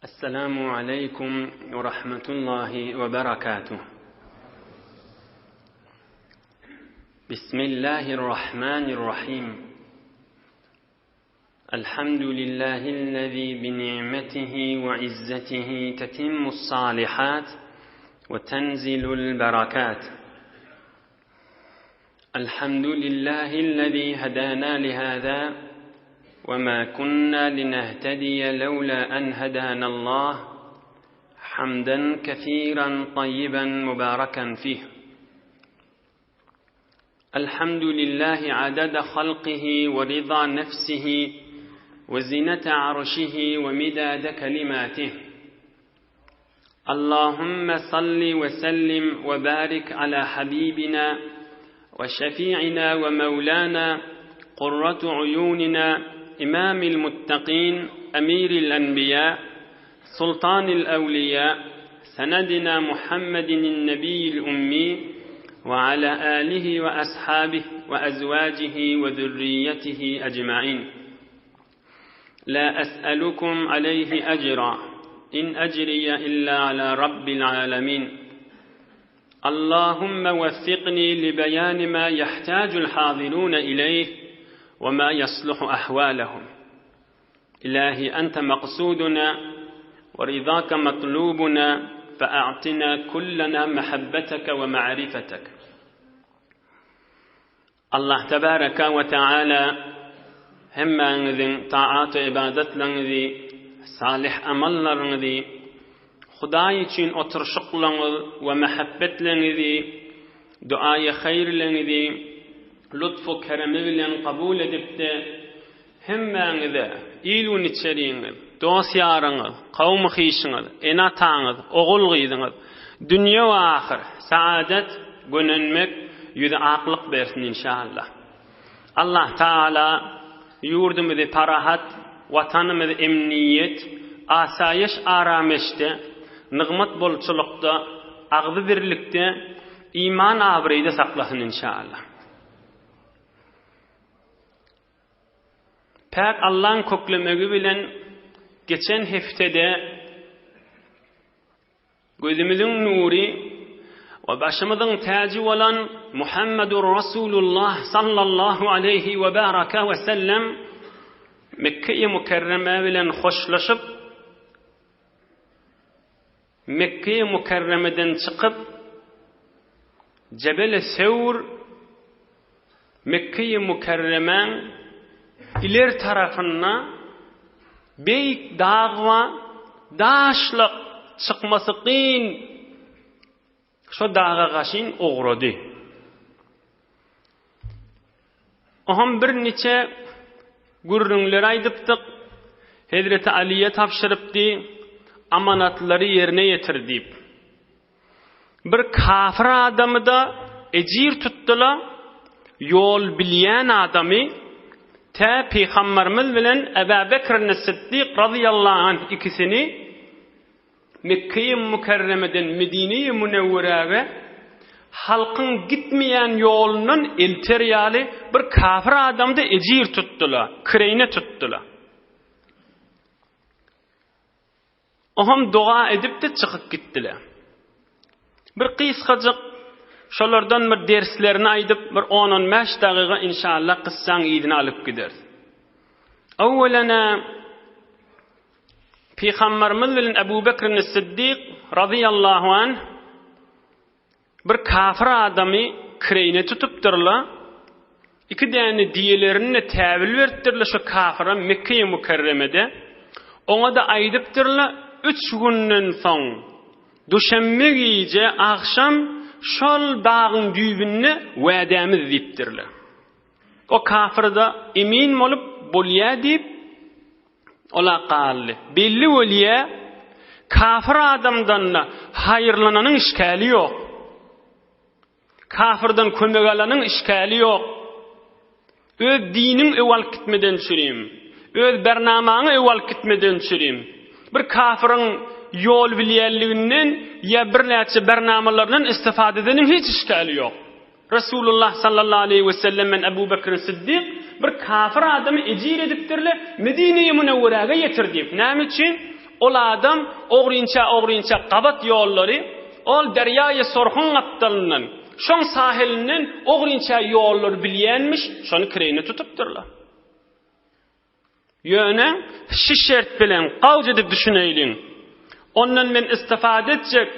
السلام عليكم ورحمة الله وبركاته. بسم الله الرحمن الرحيم. الحمد لله الذي بنعمته وعزته تتم الصالحات وتنزل البركات. الحمد لله الذي هدانا لهذا وما كنا لنهتدي لولا أن هدانا الله، حمدا كثيرا طيبا مباركا فيه. الحمد لله عدد خلقه ورضا نفسه وزنة عرشه ومداد كلماته. اللهم صل وسلم وبارك على حبيبنا وشفيعنا ومولانا قرة عيوننا إمام المتقين أمير الأنبياء سلطان الأولياء سندنا محمد النبي الأمي وعلى آله وأصحابه وأزواجه وذريته أجمعين. لا أسألكم عليه أجرا إن أجري إلا على رب العالمين. اللهم وفقني لبيان ما يحتاج الحاضرون إليه وما يصلح أحوالهم. إلهي أنت مقصودنا ورضاك مطلوبنا، فأعطنا كلنا محبتك ومعرفتك. الله تبارك وتعالى هم أنذي طاعات عبادت لنذي صالح أمل لنذي خداي چين أترشق لنذ ومحبت لنذي دعاء خير لنذي لطف و کرم بلن قبول دبته همه ایلو نچرینگ دوست یارنگ قوم خیشنگ اینا تانگ اغل غیدنگ دنیا و آخر سعادت گننمک یود عقلق برسن انشاءالله. الله تعالی یوردم ده parahat vatanım ده emniyet asayiş arameşte nıgmat bolçulukta ağdı birlikte iman abreyde saklasın inşallah. Pek Allah'ın koklamığı bilen geçen heftede gözümüzün nuri ve başımızın tacı olan Muhammedur Resulullah sallallahu aleyhi ve baraka ve sellem Mekke-i Mukerreme bilen hoşlaşıp Mekke-i Mukerreme'den çıkıp Cebel-i Sevr Mekke-i Mukerremen iler tarafına beyik dağva daşlık çıkması kıyın şu dağa kaşın uğradı. Oham bir neçe gürrünler aydıptık. Hazreti Ali'ye tavşırıptı, amanatları yerine getirdi. Bir kafir adamı da ecir tuttular, yol bilen adamı ta Peygamberimiz bilen Ebu Bekir'in Siddiq radıyallahu anh ikisini Mekke-i Mukerreme'den Medine-i Münevvere'ye halkın gitmeyen yolunun elteriyali bir kafir adamda ecir tuttular, kireyne tuttular. Oham dua edip de çıkıp gittiler. Bir kıskacık şolardan bir derslerini aydıp bir 10-15 dakika inşallah kıssan iyidini alıp gider. Evvelena Peygamberimiz bilen Ebu Bekir'in Siddiq radıyallahu anh bir kafir adamı kireyne tutupdurlar. İki tane diyelerini tevil vertdirler şu kafira Mekke-i Mukerreme'de. Ona da aydıpdurlar 3 günden soň düşenme gece akşam şol dağın düğününe vədəmiz deyipdirler. O kafir da emin olup bolya deyip ola qallı. Belli olya kafir adamdan hayırlananın işkali yok. Kafirden kömek alanın işkali yok. Öz dinin evvel gitmeden çüreyim. Öz bernamağını evvel gitmeden çüreyim. Bir kafirin yol bilýänliginden ya bir näçe bernamalardan istifade edenin hiç işgali yok. Resulullah sallallahu aleyhi ve sellem men Ebu Bekir Siddiq bir kafir adamı ecir edipdirle Medine-i Münevvere'ye getirdi. Näme için? ol adam oğrynça qabat ýollary ol derýaýy sorhun atdalynan şoň sahilinden oğrynça ýollar bilýänmiş, şonu kireyne tutupdyrlar. Ýöne şu şert bilen gawja dip düşüneýliň. Ondan men istifade etjek,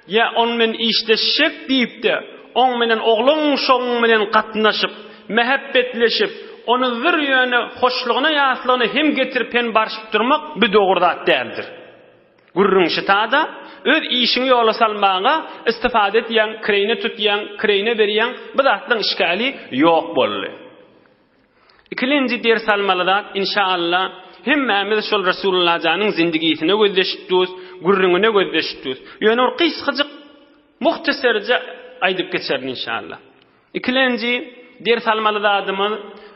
ya on men işleşek diýipdi. On menen oglun şoň menen gatnaşyp, mehabbetleşip, onu bir ýöne hoşlugyna ýaslygyny hem getirip hem barşyp durmak bir dogry zat däldir. Gurrun şitada öz işini ýola salmaga istifade etýän, kireyne tutýan, kireyne berýän bu zatlyň işgali ýok boldy. İkinci ders almalylar inşallah hemmemiz şol Resulullah janyň zindigisine gözleşipdiz, gurrungyna gözleşipdiz. Ýöne qysgadyk muhtaserce aýdyp geçerin inşallah. İkinci ders almalylarymyz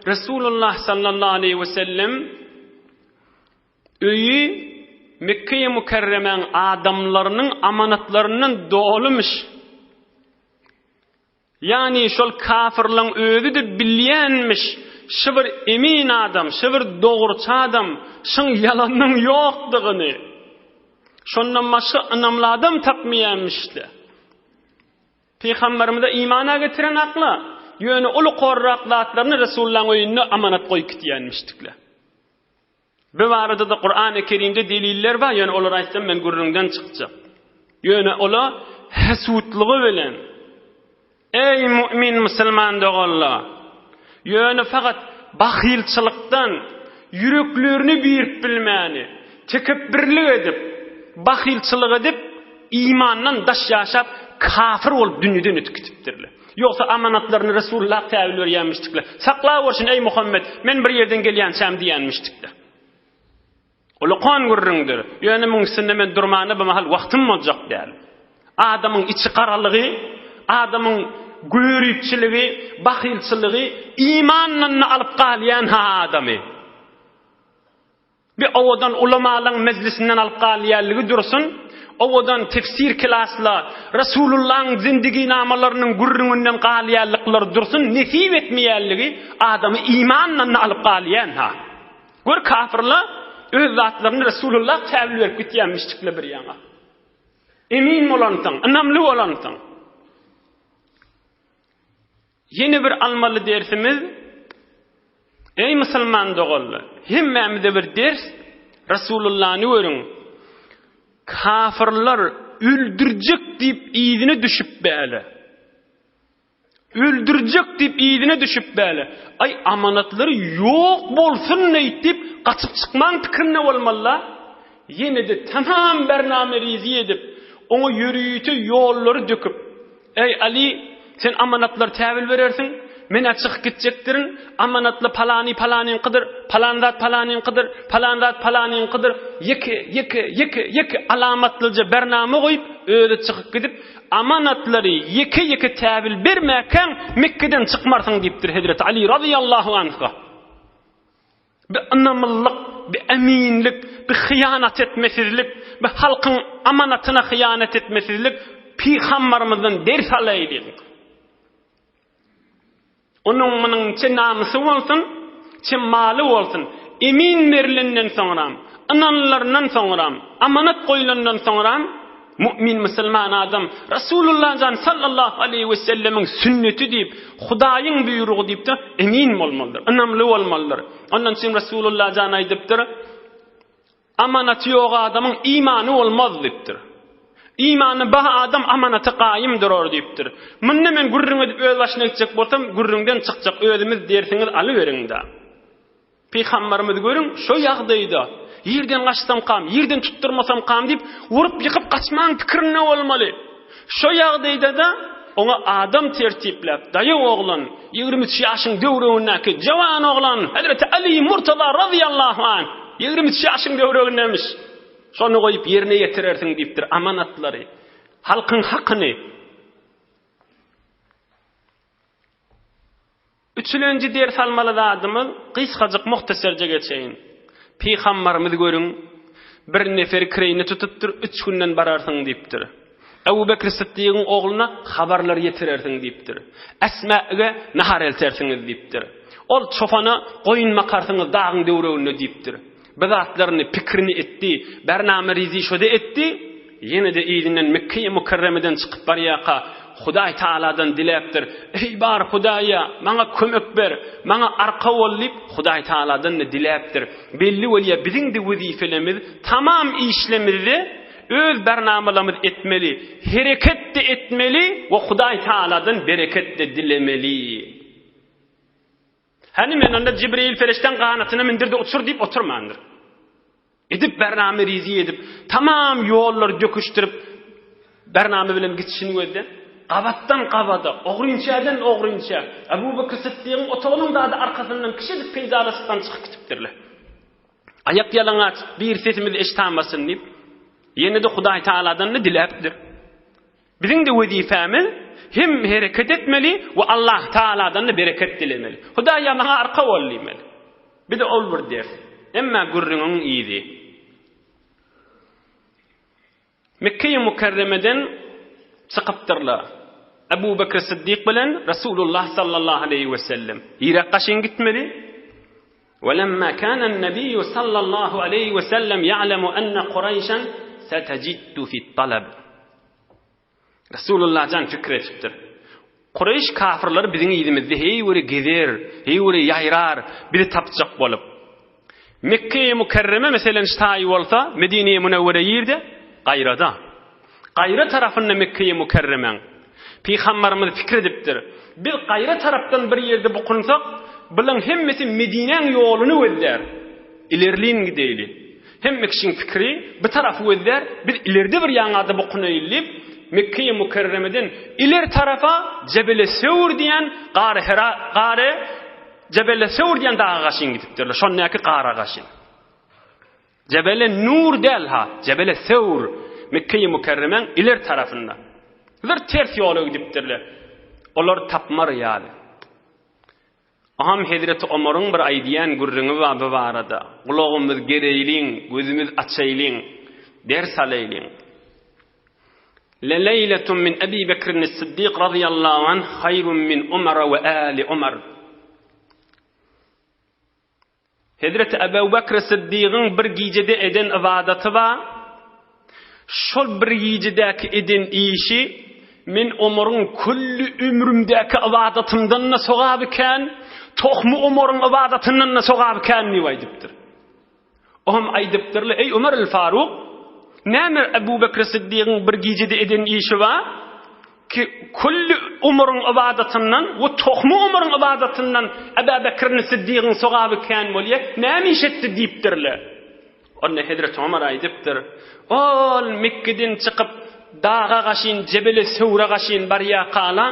Resulullah sallallahu aleyhi ve sellem öýü Mekke-i Mükerremeň adamlarynyň amanatlarynyň dolumuş. Yani şol kafirlaryň özü de bilýänmiş. Şu bir emin adam, şu bir dogurçy adam, şoň ýalanyň ýokdygyny. Şondan başga anamly adam tapmaýanmışdy. Peygamberimize imana getiren akla, ýöne uly gorraklatlaryny Resulullahyň öýüne amanat goýup gitýänmişdikler. Bu barada da Qur'an-ı Kerimde deliller var, ýöne olar aýtsam men gurrundan çykjak. Ýöne olar hasutlygy bilen ey mümin musulman dogallar, ýöne faqat bahilçylykdan yüreklerini birip bilmäni, tekebbürlük edip, bahilçylyk edip, imandan daş ýaşap, kafir bolup dünýeden ötüp gitipdirler. Ýoksa amanatlaryny Resulullah täwil berýänmişdikler. Saklap bolsun ey Muhammed, men bir ýerden gelýänsem diýänmişdikler. Ola qan gurrundur. Ýöne müňsinde men durmany bu mahal wagtym boljak däl. Adamyň içi garalygy, adamyň görüççiligi, bahilçiligi imanny alyp galýan ha adamy. Bir owadan ulamalyň meclisinden alyp galýanlygy dursun, owadan tefsir klaslar, Resulullah'ın zindigi namalarynyň gurrundan galýanlyklar dursun, nesip etmeýänligi adamy imanny alyp galýan ha. Gör kafirler öz zatlaryny Resulullah täwil berip gitýänmişdikler bir ýaňa. Emin bolansyň, anamly bolansyň. Yeni bir almaly dersimiz, ey musulman dogallar, hemmemize bir ders, Resulullah'ny görüň. Kafirler öldürjek diýip ýygyny düşüp bäle. Öldürjek diýip ýygyny düşüp bäle. Ay amanatlary ýok bolsun diýip gaçyp çykman pikirine bolmalylar. Yine de tamam bername rizi edip, onu yürüyütü ýollary döküp, ey Ali, sen amanatlar täwil berersiň, men açyk gitjekdirin, amanatly palany qydyr, palandat palanyň qydyr, palandat palanyň qydyr, ýeki alamatlyca bername goýup, öýde çykyp gidip, amanatlary ýeki täwil bermäken Mekkeden çykmarsyň diýipdir Hazrat Ali radıyallahu anhu. Bir anamlyk, bir eminlik, bir hıyanat etmesizlik, bir halkın amanatına hıyanat etmesizlik, Peygamberimizden ders alaydyk. Onun mının çe namysy bolsun, çe maly bolsun, emin berilinden soňram, ananlarından soňram, amanat goýulandan soňram, mümin musulman adam Resulullah sallallahu aleyhi ve sellemin sünneti diýip, Hudaýyň buýrugy diýip de emin bolmalydyr, anamly bolmalydyr. Ondan soň Resulullah aýdypdyr, amanat ýok adamyň imany bolmaz diýipdir. İmanı baha adam amanata qaýym durar diýipdir. Munna men gurrun edip öz başyna gitjek bolsam, gurrundan çykjak özümiz dersiňiz alyberin da. Peygamberimiz görüň, şo ýagdaýda ýerden gaçsam qam, ýerden tutturmasam qam diýip, urup ýykyp gaçman pikirine bolmaly. Şo ýagdaýda da ona adam tertiplep, daýy oglan, 23 ýaşyň döwregindäki jawan oglan, Hazrat Ali Murtada radıyallahu anh, 23 ýaşyň döwregindemiş. Şonu goýup ýerine ýetirersiň diýipdir amanatlary, halkyň hakyny. Üçüncü ders almalylarymyz gysgaçyk muhtaserje geçeýin. Peygamberimiz görüň, bir nefer kireyni tutupdyr, 3 günden bararsyň diýipdir. Ebu Bekir Siddiq'in oğluna habarlar yetirersin diýipdir. Esma'ga nahar eltersiňiz diýipdir. Ol çofana goýun makarsynız dağın döwreginde diýipdir. Bidatlaryny, pikrini etdi, bername rizi şode etdi. Yine de iyilinden Mekke-i Mukarreme'den çıkıp baryaqa Hudaý Taala'dan diläpdir. Ey bar Hudaýa, maňa kömek ber, maňa arka bolyp Hudaý Taala'dan diläpdir. Belli bolýa biziň de wezifelerimiz tamam işlemizde öz bernamelerimiz etmeli, hereket de etmeli we Hudaý Taala'dan bereket de dilemeli. Hani men onda Jibril ferişten ganatyna mindirdi otur diýip oturmandyr. Edip bername rizi edip tamam ýollar döküşdirip bername bilen gitişini gözden qabatdan qabada ogrinçadan ogrinça Abu Bakr Siddiq'in otoğunun da arkasından kişilik peydalasından çıkıp gitipdirler. Ayak yalaňaç bir sesimiz eşitanmasyn diýip ýene de Hudaý Taala'dan diläpdir. Biziň de wezifämiz hem hereket etmeli we Allah Taala'dan bereket dilemeli. Hudaýa maňa arka bolýmeli. Bir de ol bir der. Emma gurrunun iyidi. Mekke-i Mukarreme'den çıkıptırlar. Abu Bakr Siddiq bilen Resulullah sallallahu aleyhi ve sellem. Irak kaşın gitmeli. وَلَمَّا كَانَ النَّبِيُّ صلى الله عليه وسلم يعلم أن قريشا ستجد في الطلب. Resulullah can fikretipdir. Qurayş kafirler bizim iyidimizde heýwiri gezer, heýwiri ýayrar, biri tapjak bolup. Mekke-i Mukarreme meselen ştaý bolsa, Medine-i Munawwara ýerde gaýrada. Gaýra tarafynda Mekke-i Mukarremeň Peygamberimiz fikir edipdir. Bir gaýra tarapdan bir ýerde bukunsak, bilen hemmesi Medineň ýoluny gözler. İlerliň gideyli. Hemmekşiň fikri bir tarafy gözler, biz ilerde bir ýaňada bukunaýlyp Mekke-i Mukarreme'den iler tarafa Cebel Seur diýen gary Cebel Seur diýen dağa gaşyn gidipdirler. Şonnaky gara gaşyn. Cebel Nur del ha, Cebel Seur Mekke-i Mukarremeň iler tarafynda. Bir ters ýola gidipdirler. Olar tapmar ýaly. Aham Hazreti Ömer'in bir aýdýan gurrüňi we barada. Gulagymyz gereýliň, gözümiz açaýlyň, ders alaýlyň. Leyletun min Abi Bekr as-Siddiq radiyallahu anh hayrun min Umar ve ali Umar. Hazreti Abu Bakr as-Siddiq'in bir gecede eden ibadaty var. Şol bir gecedäki eden işi min Umar'ın kulli ömrümdäki ibadatymdan sogab iken, tohmu Umar'ın ibadatyndan sogab iken diýipdir. Ohum aýdypdyrlar, ey Umar el-Faruq, näme Abu Bakr Siddiq'in bir gecede eden işi var ki kulli Umar'ın ibadatyndan we tohmu Umar'ın ibadatyndan Abu Bakr Siddiq'in sogab iken bolýar, näme iş etdi diýipdirler. Onda Hazrat Umar aýdypdyr, ol Mekke'den çıkıp dağa gaşyn, Cebel Sewra gaşyn barya qala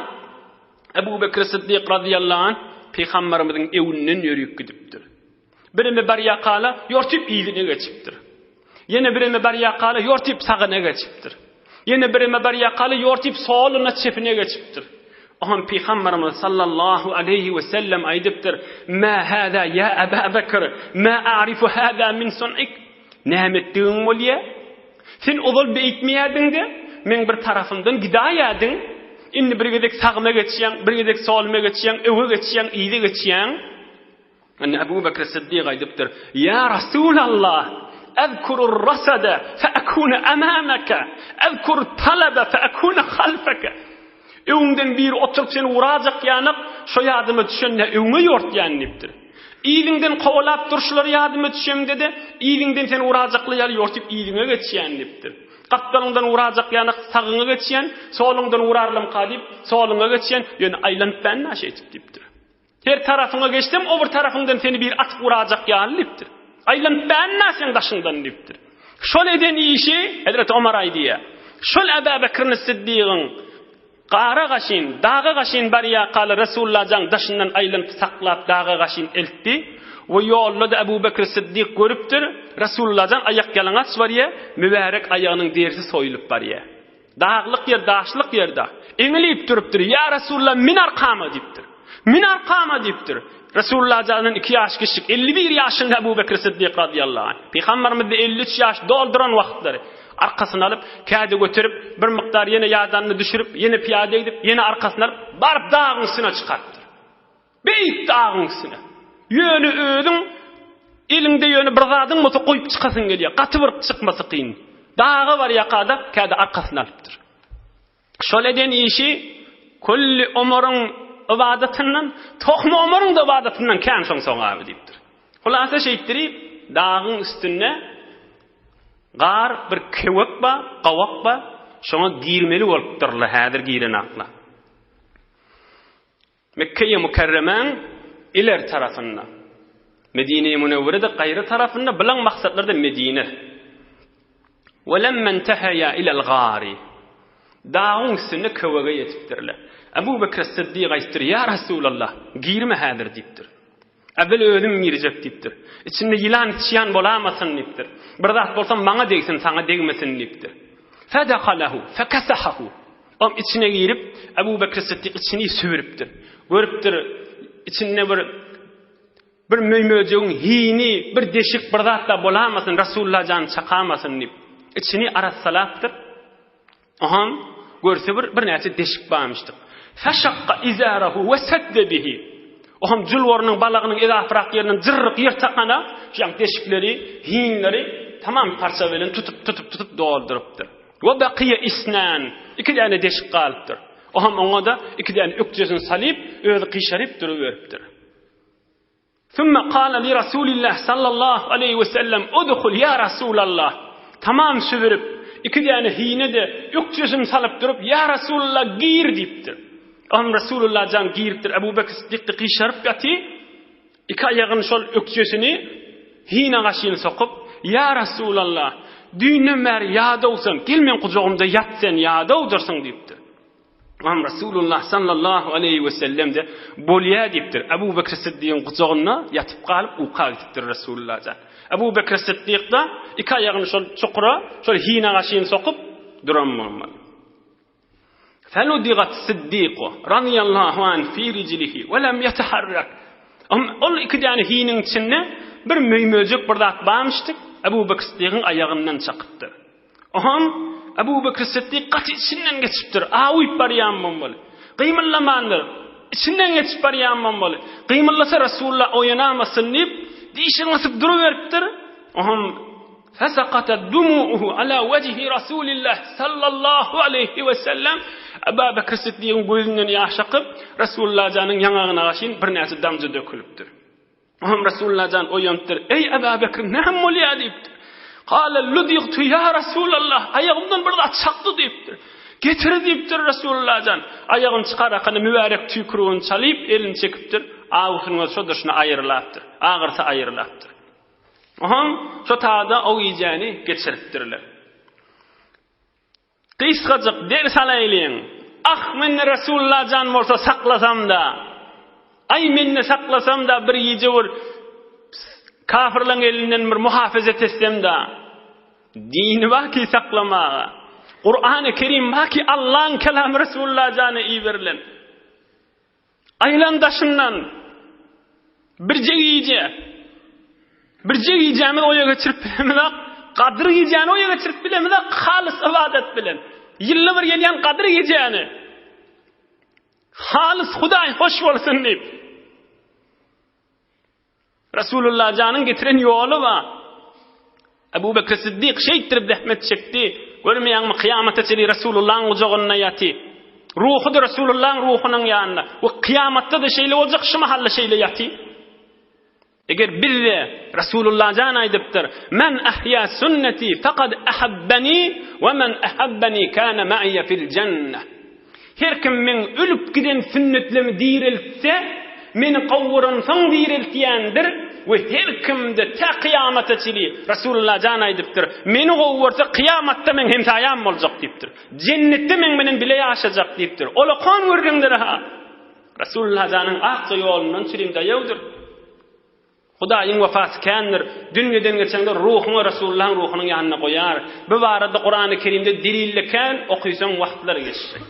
Abu Bakr Siddiq radiyallahu anh Peygamberimiziň ewinden ýörüp gidipdir. Birime barya qala ýortyp ýylyna geçipdir. Yine birime barya qala ýortyp sagyna geçipdir. Yine birime barya qala ýortyp solyna çepine geçipdir. Aham Peygamberimiz sallallahu aleyhi ve sellem aýdypdyr, "Ma hada ya Abu Bakr, ma a'rifu hada min sun'ik." Nämetdiň bolýa? Sen ozal beýtmeýärdiňde, men bir tarafyndan gidaýadyn. Indi bir gedek sagyna geçýän, bir gedek solma geçýän, öwe geçýän, ýyly geçýän. Anna Abu Bakr Siddiq aýdypdyr, "Ya Rasulullah, أذكر الرصد فأكون أمامك أذكر الطلب فأكون خلفك." Öňden bir oturup seni urajak ýanyp, şo ýadyma düşende öňe ýortýanlypdyr. İýliňden gowlap durşular ýadyma düşem dedi, İýliňden seni urajakly ýaly ýortyp İýliňe geçýänlypdyr. Gatdalyňdan urajak ýanyk sagyňa geçýän, soluňdan urarlym qadyp, soluňa geçýän, ýöne aýlanyp ben naş etip dipdir. Her tarafyňa geçdim, o bir tarafyňdan seni bir atyp urajak ýalypdyr. Aýlanyp ben naşyň daşyňdan dipdir. Şol eden işi Hazrat Ömer aýdýa. Şol Abu Bakr Siddiq'in qara gaşyn, dağa gaşyn barya qala Resulullah jaň daşyndan aýlanyp saklap dağa gaşyn eltdi. We ýolda Abu Bakr Siddiq görüpdir. Resulullah jaň ayak yalaňaç barya, mübarek aýagynyň dersi soýulyp barya. Dağlyk ýer, daşlyk ýerde. Eňilip durupdyr. "Ya Resulullah, min arkama" diýipdir. "Min arkama" diýipdir. Resulullah jaňyň 2 ýaş kiçik, 51 ýaşynda Abu Bakr Siddiq radiyallahu anh. Peygamberimiz 53 ýaş dolduran wagtlary. Arkasyna alyp, käde götürüp, bir miktar ýene ýadanny düşürüp, ýene piýade edip, ýene arkasyna alyp, barıp dağın üstüne çykapdyr. Beýt dağın üstüne. Ýöne ödüň Elinde yönü bir zadın mı koyup çıkasın geliyor. Katı bir çıkması kıyın. Dağı var yakada, kâda arkasını alıptır. Şöyle den işi, kulli umurun ibadetinden, tohma umurun da ibadetinden kâm son abi deyiptir. Hulasa şeyittirip, dağın üstüne, gar bir kevek ba, qavak ba, şona girmeli oluptırlı, hadir giren akla. Mekke-i Mukarremen iler tarafında, Medine-i Münevvere'de gayrı tarafında bilen maksatlarda Medine. وَلَمَّنْ تَحَيَا إِلَى الْغَارِ Dağın üstüne kövege yetiptirler. Ebu Bekir Sıddık ayıstır, ya Resulallah, girme hadir deyiptir. Evvel ölüm girecek deyiptir. İçinde yılan içiyan bolamasın deyiptir. Bir zat bolsam bana değsin, sana değmesin deyiptir. فَدَخَلَهُ فَكَسَحَهُ içine girip, Ebu Bekir Sıddık içini süvürüptir. Görüptir, içinde bir möymöcüğün hini, bir deşik bir zat da bolamasın, Resulullah can çakamasın deyip. İçini arasalaptır. Aham, görse bir neyse deşik bağmıştır. Feşakka izarahu ve sedde bihi. Aham, cülvarının balağının edafrak yerinin zırrık yırtakana, yani deşikleri, hinleri tamam parça verin tutup dolduruptur. Ve bakiye isnan. 2 tane deşik kalıptır. Aham, ona da 2 tane ökçesini salip, öyle kişarip duruveriptir. Thumma qala li Rasulillah sallallahu aleyhi ve sellem udkhul ya Resulallah. Tamam süvürüp 2 tane hine de ökçesini salıp durup ya Resulullah giyir deyiptir. Am Resulullah can giyiriptir. Ebu Bekir Sıddık'ta kişarıp yatı 2 ayağını şol ökçesini hine kaşığını sokup ya Resulallah düğünüm ver yağda olsan gelmen kucağımda yat sen yağda olursun deyiptir. Am Resulullah sallallahu aleyhi ve sellem de bolya deyiptir. Ebu Bekir Sıddık'ın kucağına yatıp kalıp uqa gittir Resulullah can. Ebu Bekir Sıddık da 2 ayağını şol çukura, şol hine kaşığını sokup duramam. Feludigat Sıddık radıyallahu anh fi riclihi ve lem yeteharrak. Ol 2 tane hinin içinde bir möymöcük bir zat bağmıştık. Ebu Bekir Sıddık'ın ayağından çakıptır. Aham, Ebu Bekir Sıddık kaç içinden geçiptir. Ağuyup barıyanmam böyle. Kıymıllamandır. İçinden geçip barıyanmam böyle. Kıymıllasa Resulullah oyanamasın deyip dişini ısıp duruveriptir. Aham, fesakatet dumu'uhu ala vecihi Resulillah sallallahu aleyhi ve sellem. Ebu Bekir Sıddık'ın gözünden yaş akıp Resulullah canın yanağına kaşın bir nesi damcı dökülüptür. Aham, Resulullah can oyanıptır. Ey Ebu Bekir ne hemmol ya deyiptir. Kâle ludigtu ya Resulallah. Ayağımdan bir daha çaktı deyiptir. Getir deyiptir Resulullah can. Ayağını çıkarakını mübarek tükürüğünü çalıp elini çekiptir. Ağusunu ve sodurşuna ayrılaptır. Ağırsa ayrılaptır. Aham, şu tağda o yiyeceğini geçiriptirler. Kıskacık ders alayliyin. Ah menne Resulullah can olsa saklasam da. Ay menne saklasam da bir yiyece vur. Kafirlerin elinden bir muhafazet etsem da. Dini vaki saklamağa. Kur'an-ı Kerim vaki Allah'ın kelamı Resulullah canı iyi verilen. Aylan daşından bir yiyeceğimi oya geçirip bilemede, kadir yiyeceğini oya geçirip bilemede, halis ibadet bilen. Yıllı bir gelen kadir yiyeceğini. Halis Huday hoş olsun deyip. Resulullah canın getiren yolu var. Ebu Bekir Sıddık şeyittirip zahmet çekti. Görmeyen mi kıyamete çeli Resulullah'ın ucağına yatı. Ruhu da Resulullah'ın ruhunun yanında. Ve kıyamette de şeyle olacak şu mahalle şeyle yatı. Eğer bir de Resulullah can aydıptır. Men ahya sünneti fekad ahabbeni ve men ahabbeni kâne ma'iyye fil cenneh. Her kim men ölüp giden sünnetlemi diriltse meni kavurun son diriltiyendir. Ve her kim de ta kıyamete çili Resulullah can aydıptır. Meni kavursa kıyamatta men hemsayam olacak deyiptir. Cennette men benim bile yaşayacak deyiptir. Ola kan vurgundur ha. Resulullah canın akça yolundan çilimde yavdur. Hudaýyň wafasy kändir. Dünýeden geçende ruhuny Resulullah'ın ruhunyň ýanyna goýar. Bu barada Kur'an-ı Kerimde delilleken okuýsaň wagtlar geçecek.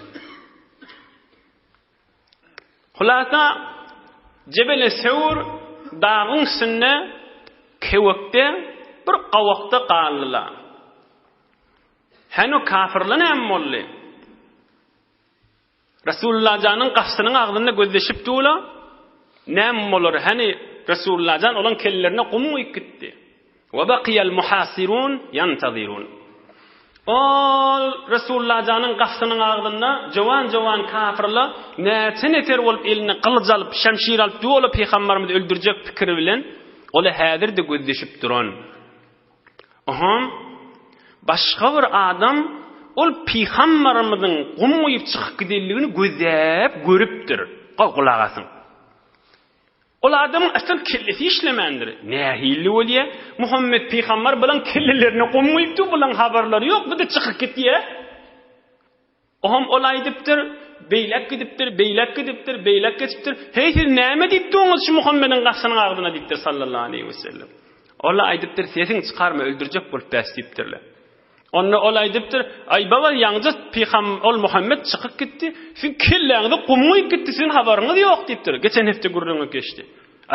Hulasa Cebel-i Seur dağın üstünde kewekde bir gawakda galdylar. Hanu kafirler näme boldy? Resulullah janyň gaşsynyň agdynda gözleşip durlar. Näme bolar? Hani Resulullah'dan olan kellerine qumuyup gitti. Ve baqiyal muhasirun yantazirun. Ol Resulullah'ın qafsynyň agdynda jowan kafirler näçe neter bolup eline qılıç alyp, şamşir alyp, dolup peýgamberimizi öldürjek pikiri bilen ola häzir de gözleşip duran. Aham başga bir adam ol peýgamberimizin qumuyup çykyp gidenligini gözläp görüpdir. Qulak asyn. Ol adamın asıl kellesi işlemendir. Nähili bolýa? Muhammed peýgamber bilen kellelerini qumuyupdy, bilen habarlary ýok, bu da çykyp gitdi. Oham ol aýdypdyr, beýlek gidipdir. Hey siz näme diýipdiňiz şu Muhammedin qafsynyň agdyna diýipdir sallallahu aleyhi we sellem. Ol aýdypdyr, sesiň çykarma öldürjek bolup bäs diýipdirler. Onu ol aýdypdyr, ay baba ýaňja peýgamber ol Muhammed çykyp gitdi. Sen kelleňizi qumuyup gitdi, sen habaryňyz ýok diýipdir. Geçen hepde gurruna geçdi.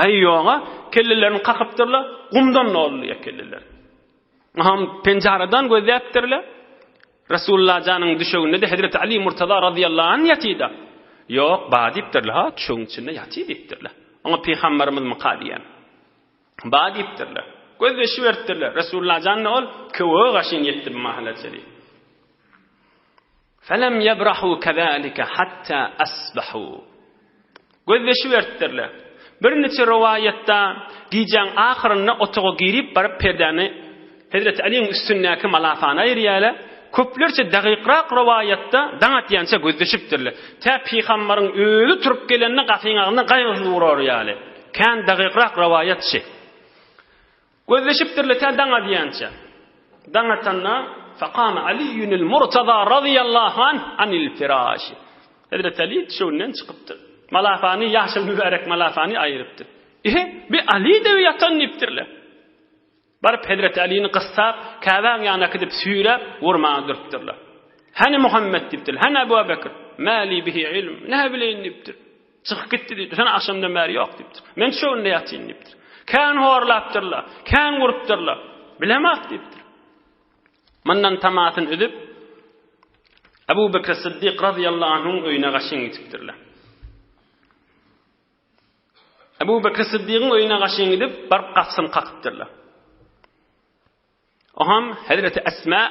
Ay ýoňa kellelerini qaqypdyrlar, qumdan nolýar kelleler. Aham penjaradan gözläpdirler. Resulullah janyň düşeginde de Hazrat Ali Murtaza radiyallahu anh ýatyda. Ýok, ba diýipdirler, ha, çöň içinde ýaty diýipdirler. Oňa peýgamberimiz maqadiýan. Ba diýipdirler. Gözleşivertdirler. Resulullah janyna ol köwe gaşyn ýetdi bu mahallaçary. Felem yebrahu kezalika hatta asbahu. Gözleşivertdirler. Bir neçe riwayatda giýen ahyryna otaga girip barıp perdäni Hazrat Ali'nin üstündäki malafany aýrýarlar. Köplerçe daqiqrak riwayatda daňat ýança gözleşipdirler. Ta peýgamberiň öýü turup gelenini gatyň agyna gaýgyzy urar ýaly. Kan daqiqrak riwayat şe. Gözleşipdirler ta daňat ýança. Daňatanna faqama Ali'yul Murtaza radiyallahu anil firaş. Hazrat Ali şowundan çykypdy. Malafany ýaşyl mübarek malafany aýrypdy. Bir Ali de ýatan nipdirler. Barıp Hazrat Ali'ni qıssap, Ka'baň ýanyna gidip süýräp, urmağa durupdyrlar. Hani Muhammed diýipdir, hani Abu Bakr, mali bihi ilm, ne bileýin diýipdir. Çykyp gitdi diýipdir, sen aşamdan bäri ýok diýipdir. Men şowunda ýatyn diýipdir. Kan horlapdyrlar, kan gurupdyrlar. Bilemek diýipdir. Mandan tamatyn ödüp Abu Bakr Siddiq radiyallahu anhuň öýüne gaşyň gitipdirler. Abu Bakr Siddiq'in öýüne gaşyň gidip, barıp gaçsyn qakypdyrlar. Oham Hazreti Esma,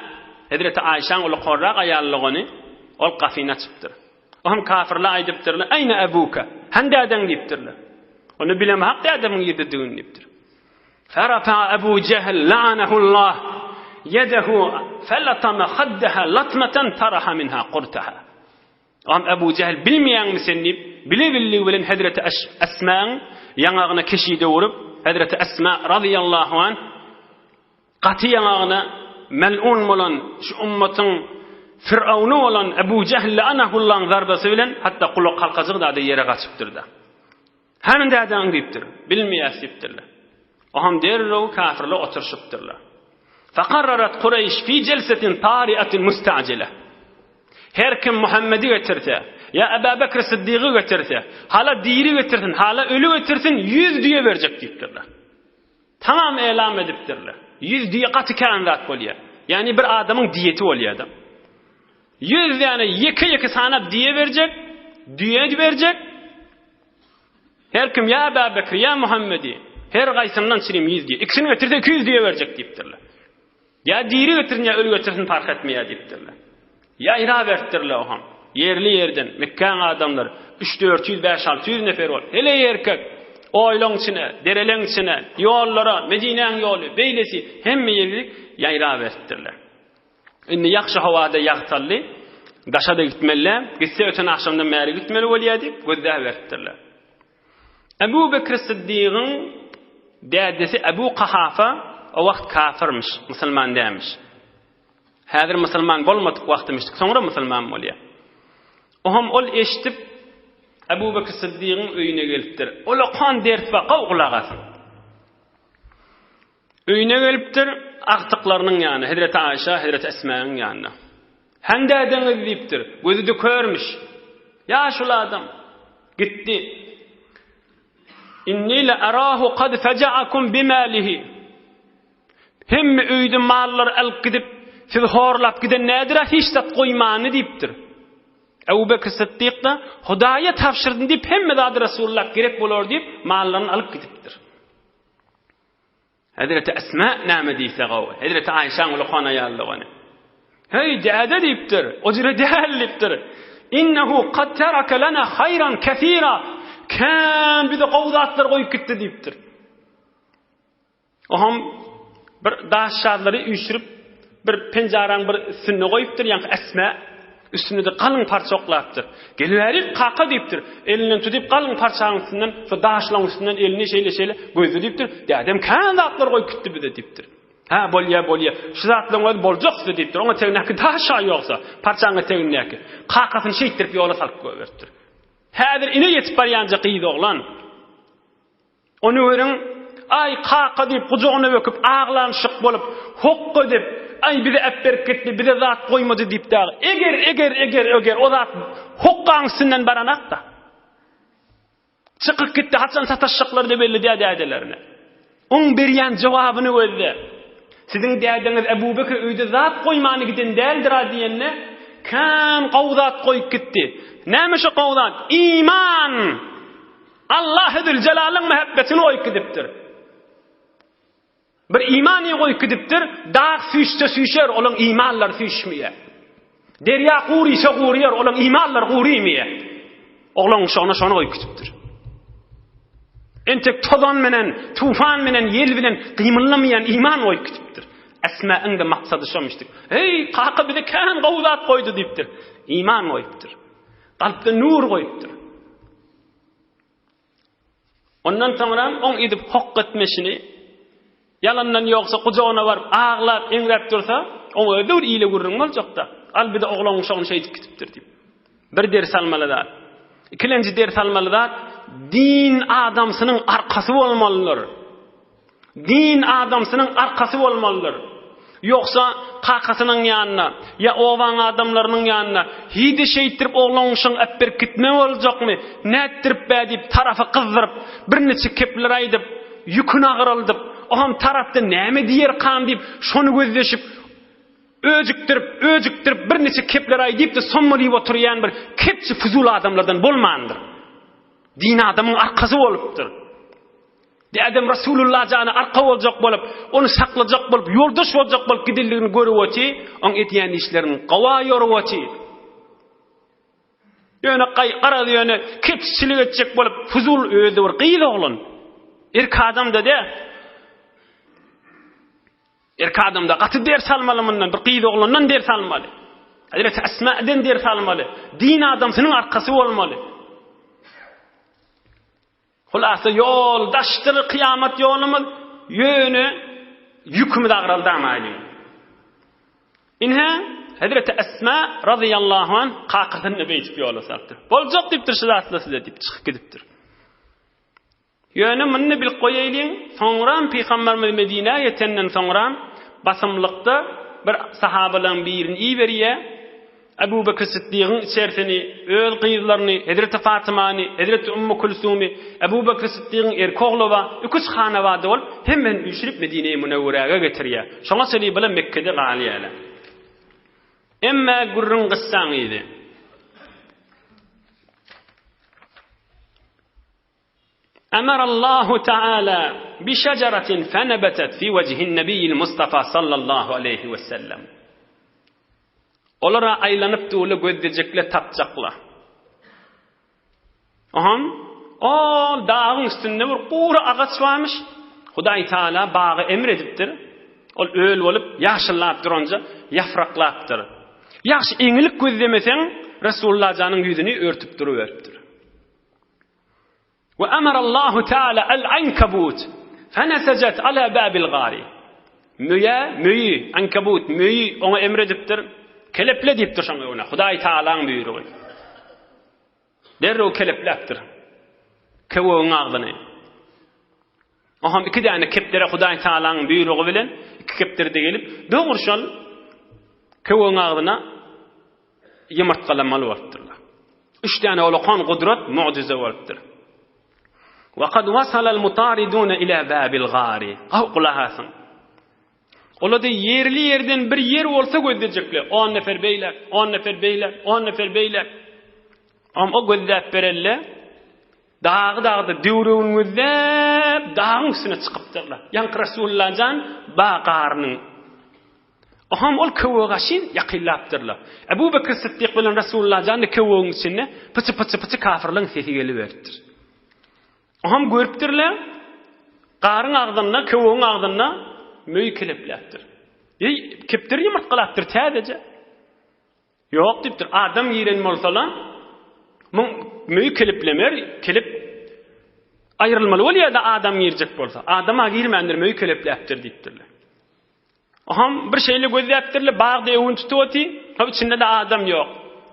Hazreti Ayşaň ol qorrak aýallygyny ol gafyna çypdyr. Oham kafirler aýdypdyrlar, "Aýna abuka?" Hande adam diýipdirler. Onu bilemek hak adamyň ýerdidigini diýipdir. Farafa Abu Cehl la'anahullah yadahu falatama khaddaha latmatan taraha minha qurtaha. Oham Abu Cehl bilmeýän sen diýip, bile-billi bilen Hazreti Esmaň ýangagyna keşide urup, Hazreti Esma radiyallahu anh Qati ýanagına mel'un bolan şu ummatyň Firavunu bolan Abu Cehl anahullaň zarbasy bilen hatda kulak kalkajyk da ýere gaçypdyrda. Hanynda adam diýipdir, bilmeýäsipdirler. Oham derrew kafirler oturşypdyrlar. Faqarrarat Qurayş fi jelsatin tari'atin musta'jila. Her kim Muhammedi getirse, ya Abu Bakr Siddiq'i getirse, hala diri getirsin, hala ölü getirsin, 100 diye berjek diýipdirler. Tamam elam edipdirler. 100 diye qatı kanat bolýar. Yani bir adamın diyeti bolýar adam. 100 yani yeki sanap diye berjek, diye berjek. Her kim ya Abu Bakr ya Muhammedi, her gaýsyndan çirim 100 diye. İkisini getirse 200 diye berjek diýipdirler. Ya diri getirsin ya ölü getirsin fark etmeýär diýipdirler. Ya ira bertdirler oham. Yerli yerden Mekkeň adamlar 300-400, 500-600 nefer bol. Hele erkek oylaň içine, dereleň içine, ýollara, Medineň ýoly, beýlesi hemme ýerlik ýaýra bertdirler. Indi ýaxşy hawada ýagtally, daşa da gitmeli, gitse öten akşamdan bäri gitmeli bolýardy, gözde bertdirler. Abu Bakr Siddiq'in dädesi Abu Qahafa o wagt kafirmiş, musulman dämiş. Häzir musulman bolmadyk wagtymyşdyk, soňra musulman bolýar. Oham ol eşitip Abu Bakr Siddiq'in öýüne gelipdir. Ola kan dert we gowgulak asyn. Öýüne gelipdir, agtyklarynyň ýanyna, Hazrat Aýşa, Hazrat Esma'nyň ýanyna. Hande adam diýipdir, gözü de körmüş. Ya şul adam gitdi. Inni la arahu qad faja'akum bimalihi. Hem öýde mallar alyp gidip, siz horlap giden nädir hiç tat goýmany diýipdir. Abu Bakr Siddiq da Hudaýa tapşyrdyň diýip hemme zat Rasulullah gerek bolar diýip mallaryny alyp gidipdir. Hazreti Esma näme diýse gaw. Hazreti Aýşa ulukhan aýallygany. Hey däde diýipdir. O jere dälipdir. İnnehu qad taraka lana hayran kaseera. Kan bize gowdatlar goýup gitdi diýipdir. Oham bir daşşadlary üýşürüp bir penjaraň bir üstüne goýupdyr, ýa-ni Esma üstünde kalın parça oklaptır. Geliveri kaka deyiptir. Elinden tutup kalın parçanın üstünden, şu daşlan üstünden elini şeyle gözü deyiptir. Dedem kan zatlar koy küttü bir de deyiptir. Ha bolya. Şu zatlar koy bolcaksı deyiptir. Ona tegneki daşa yoksa, parçanı tegneki. Kakasını şeyittirip yola salıp koyvertir. Hadir ine yetip baryanca kıydı oğlan. Onu verin, ay kaka deyip kucağına öküp, ağlan şık bolup, hokku deyip, ay bize epper gitti, bize zat koymadı deyip de eger o zat hokkansından baranak da çıkıp gitti haçan sataşıkları da belli dädelerine. On berýän jogabını gözde. Sizin dädeniz Ebu Bekir öýde zat koymany giden däldir diýenne kan gowzat koyup gitti. Näme şu gowzat? İman. Allah'ül Celal'ın muhabbetini koyup gidipdir. Bir imani koyup gidipdir, dağ süýşse süýşer, olan imanlar süýşmeye. Derya qurýsa qurýar, olan imanlar qurýmeye. Oglan şonu koyup gidipdir. Entek tozan menen, tufan menen, yel bilen qymylamayan iman koyup gidipdir. Esma'nın da maksady şomışdyk. Hey, kaka bize kan gowzat koydu diýipdir. İman koyupdyr. Kalpde nur koyupdyr. Ondan sonra on edip hok etmesini yalandan yoksa kucağına varıp ağlar, engrep dursa onu ödür iyile gurrun olacakta. Albide oğlan uşağın şeydi kitiptir deyip. Bir ders almalılar. İkilenci ders almalılar. Din adamsının arkası olmalıdır. Din adamsının arkası olmalıdır. Yoksa kakasının yanına ya ovan adamlarının yanına hidi şeyittirip oğlan uşağın epper gitme olacak mı? Ne ettirip be deyip tarafı kızdırıp bir neçe kepler aydıp yükünü ağıraldıp oham tarafta näme diýer kan diýip şonu gözleşip öjüktirip bir neçe kepler ay diýip de sommalyp oturýan bir kepçi fuzul adamlardan bolmandyr. Din adamyň arkasy bolupdyr. Adam Rasulullah jana arka boljak bolup, onu saklajak bolup, ýoldaş boljak bolup gidildigini görüp oty, on etýän işlerini gawa ýorup oty. Ýöne garady ýöne kepçilik etjek bolup, fuzul öýde bir gyýly oglan. Adam da Erkadamda gaty ders almaly mundan bir qyýdy oglandan ders almaly. Hazreti Esma'dan ders almaly. Din adamsynyň arkasy bolmaly. Hulasa yol daşdyr kıyamet ýolumyz ýöne ýükümü dağıraldy amaly. Inha Hazreti Esma radıyallahu anh qaqyryny beýtip ýola saldy. Boljak diýipdir şu zatla size diýip çykyp gidipdir. Ýöne munny bil goýaýlyň, soňram Peýgamberimiz Medine ýetenden soňram basymlykda bir sahabalardan birini iýberýär. Ebu Bekir Siddiq'ın içerisini, öl qıyızlarını, Hazreti Fatıma'nı, Hazreti Ümmü Kulsum'u, Ebu Bekir Siddiq'ın erkoğlu va, üç xana vadı ol, hemen üşürüp Medine-i Münevvere'ye getiriyor. Şoňa seli bile Mekke'de galiyala. Emma gurrun qıssan idi. أمر الله تعالى بشجرة فنبتت في وجه النبي المصطفى صلى الله عليه وسلم. Olara aylanyp döwle gözdejekle tapjakla. Aham, o dağın üstünde bir gura agaç varmış. Hudaý Taala bağı emredipdir. Ol öl bolup ýaşyllap duranja ýafraklapdyr. Ýaşy eňilik gözlemeseň Resulullah janyň ýüzüni örtüp duruveripdir. Ve amara Allahu Taala al-ankabut fanasajat ala babil gari. Müyi ankabut müyi ona emredipdir. Keleple diýipdir şoňa ona. Hudaý Taalaň buyrugy. Derrew kelepläpdir. Keweň agdyny. Aham iki däne keplere Hudaý Taalaň buyrugy bilen iki kepleri de gelip döňürşal keweň agdyna ýumurtgalamaly bolupdyrlar. Üç däne olakan gudrat mucize bolupdyr. Wa qad wasala al-mutariduna ila babil ghari. Qawqulahasın. Olada yerli yerden bir yer olsa gözleyecekler. 10 nefer beyler, 10 nefer beyler, 10 nefer beyler. Ama o gözleyip berelle Dağı döwrüňizde dağın üstüne çıkıpdyrlar. Ýa-ni Rasulullah jan baqarnyň. Aham ol köwgaşyn ýakynlapdyrlar. Ebu Bekir Siddiq bilen Rasulullah jan köwüň içinde pıçı kafirliň sesi geliberdir. Aham görüpdirler. Qarın ağzynda, köwüň ağzynda möý kelepläpdir. Keptir ýumurtgalapdyr täzece. Ýok diýipdir. Adam ýeren bolsalar, möý keleplemer, kelip aýrylmaly bolýar da adam ýerjek bolsa. Adama girmendir, möý kelepläpdir diýipdirler. Aham bir şeýle gözläpdirler, bagda öwün tutýardy, tabi içinde de adam ýok.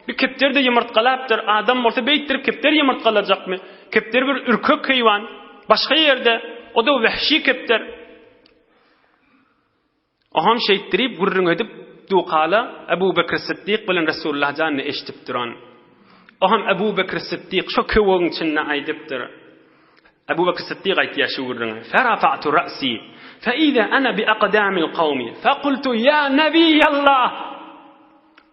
Bir keptir de ýumurtgalapdyr. Adam bolsa beýtdirip keptir ýumurtgalajakmy? Keptir bir ürkek heýwan, başga ýerde, o da wahşy keptir. Aham şeýtirip gurrun edip duqala Ebu Bekir Siddiq bilen Rasulullah janyny eşitip duran. Aham Ebu Bekir Siddiq şo köwüň içinde aýdypdyr. Ebu Bekir Siddiq aýtdy şu gurrun. Farafa'tu ra'si fa idha ana bi aqdamil qawmi fa qultu ya nabiyallah.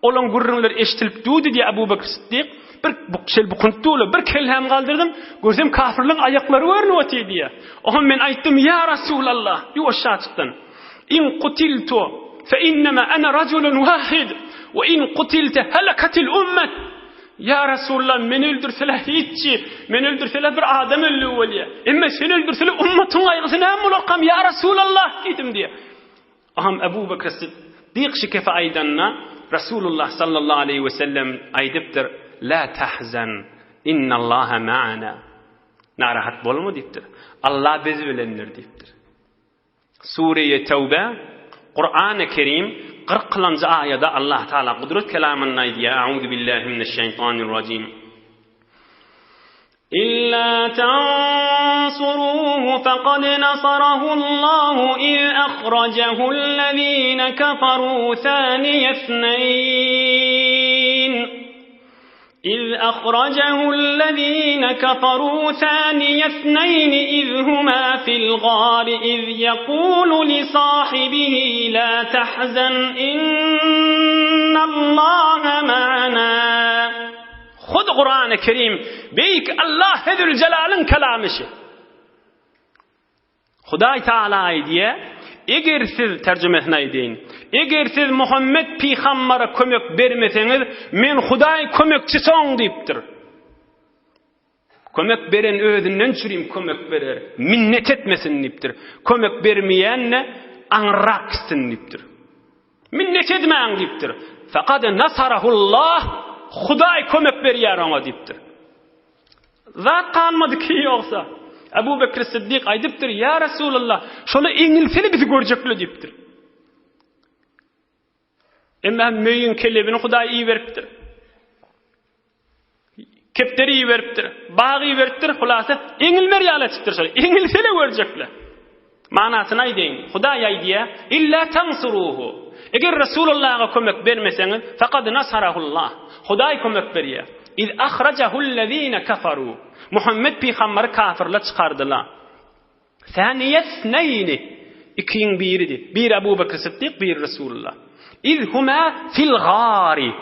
Olan gurrunlar eşitilip duýdy diýe Ebu Bekir Siddiq bir bukşel bukuntuly bir kelham galdyrdım. Görsem kafirliň aýaklary görnüp otdy diýe. Aham men aýtdym ya Rasulullah. Ýo şaçykdan. İn qutiltu fa innama ana rajulun wahid wa in qutilta halakatil ummat. Ya Rasulullah men öldürseler hiççi, men öldürseler bir adam öldü bolýa. Emma sen öldürseler ummatyň aýgysy näme bolakam ya Rasulullah diýdim diýe. Aham Ebu Bekir Siddiq şikefe aýdanna Rasulullah sallallahu aleyhi ve sellem aýdypdyr. La tahzan innallaha ma'ana. Narahat bolma diýipdir. Allah bizi bilendir diýipdir. Sure-i Tevbe, Kur'an-ı Kerim 40-cı ayada Allah Taala kudret kelamını aydiye. Euzu billahi mineşşeytanirracim. İlla tansuruhu faqad nasarahullahu iz akhrajahullezina kafaru thaniyesnayn. إذ أخرجه الذين كفروا ثاني اثنين إذ هما في الغار إذ يقول لصاحبه لا تحزن إن الله معنا. خذ قرآن الكريم بيك الله ذو الجلال كلامش. خدای تعالی diye eger siz tercümesine edin. Eger siz Muhammed peygambere kömek bermeseniz men Hudaý kömekçisoň diýipdir. Kömek beren özünden çürüm kömek berer. Minnet etmesin diýipdir. Kömek bermeýänne aňraksin diýipdir. Minnet etmeň diýipdir. Faqad nasarahullah. Hudaý kömek berýär ona diýipdir. Zat kalmadı ki ýoksa. Ebu Bekir Siddiq aýdypdyr, ya Rasulullah, şola eňilseli bizi görjekli diýipdir. Emma möýün kelebini Hudaý iyi beripdir. Kepteri iyi beripdir. Bagy iyi beripdir. Hulasa eňilmer ýalaşypdyr şol. Eňilseli görjekli. Manasyny aýdyň. Hudaý aýdýa, illa tansuruhu. Eger Rasulullah'a kömek bermeseňiz, faqad nasarahullah. Hudaý kömek berýär. İz ahrajahul-lezina kafaru. Muhammed peygamberi kafirler çıkardılar. Saniyesneyni. İkiyin biriydi. Bir Ebu Bekir Siddiq, bir Resulullah. İz huma fil gari.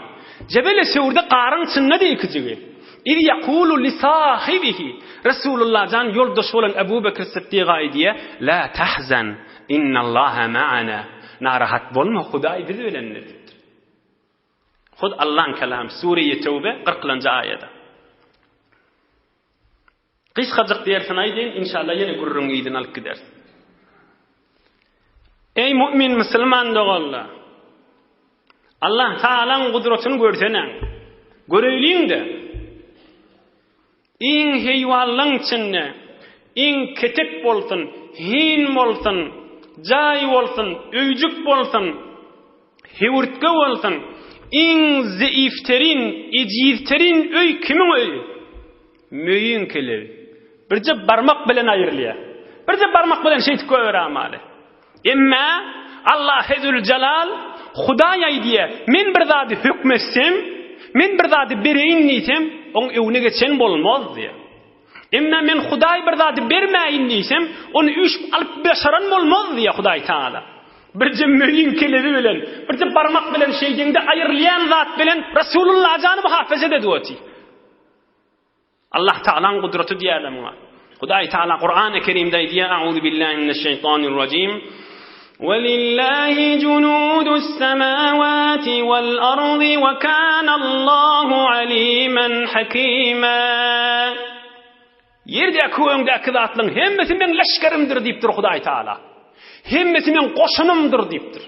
Cebel-i Seur'da qarın içinde de ikiciği. İz yakulu li sahibihi. Resulullah can yoldaş olan Ebu Bekir Siddiq'a diye la tahzan innallaha ma'ana. Narahat bolma, Hudaý bizi bilendir. Hud Allah'ın kelamı Sure-i Tevbe 40-cı ayada. Qysgajyk dersin aýdyn, inşallah ýene gurrun ýydyň alyp gidersin. Ey mümin musulman dogallar. Allah Taalaň gudretyny görseňiz, göreliňde. Iň heýwanlaryň içinde, iň ketep bolsun, hin bolsun, jaý bolsun, öýjük bolsun, hewurtge bolsun, iň zeifterin, ejizterin öý kimin öýü? Möýün kelep. Birce barmak bilen aýrylýar. Birce barmak bilen şeýtik göwer amaly. Emma Allah Zul Jalal Hudaý aýdýar, men bir zady hükmetsem, men bir zady bereýin diýsem, oň öwüne geçen bolmaz diýär. Emma men Hudaý bir zady bermäýin diýsem, onu üç alyp başaran bolmaz diýär Hudaý Taala. Birce möýün kelebi bilen, birce barmak bilen şeýdiňde aýrylýan zat bilen Rasulullah jany muhafaza edýär. Allah Ta'ala'nın kudreti diyelim var. Hudaý Taala Kur'an-ı Kerim'de diýär: "Auzu billahi mineşşeytanirracim. Velillahi junudus semawati vel ardi ve kanallahu alimen hakima." Yerde köňdäki zatlaryň hemmesi men leşkerimdir diýipdir Hudaý Taala. Hemmesi men goşunumdur diýipdir.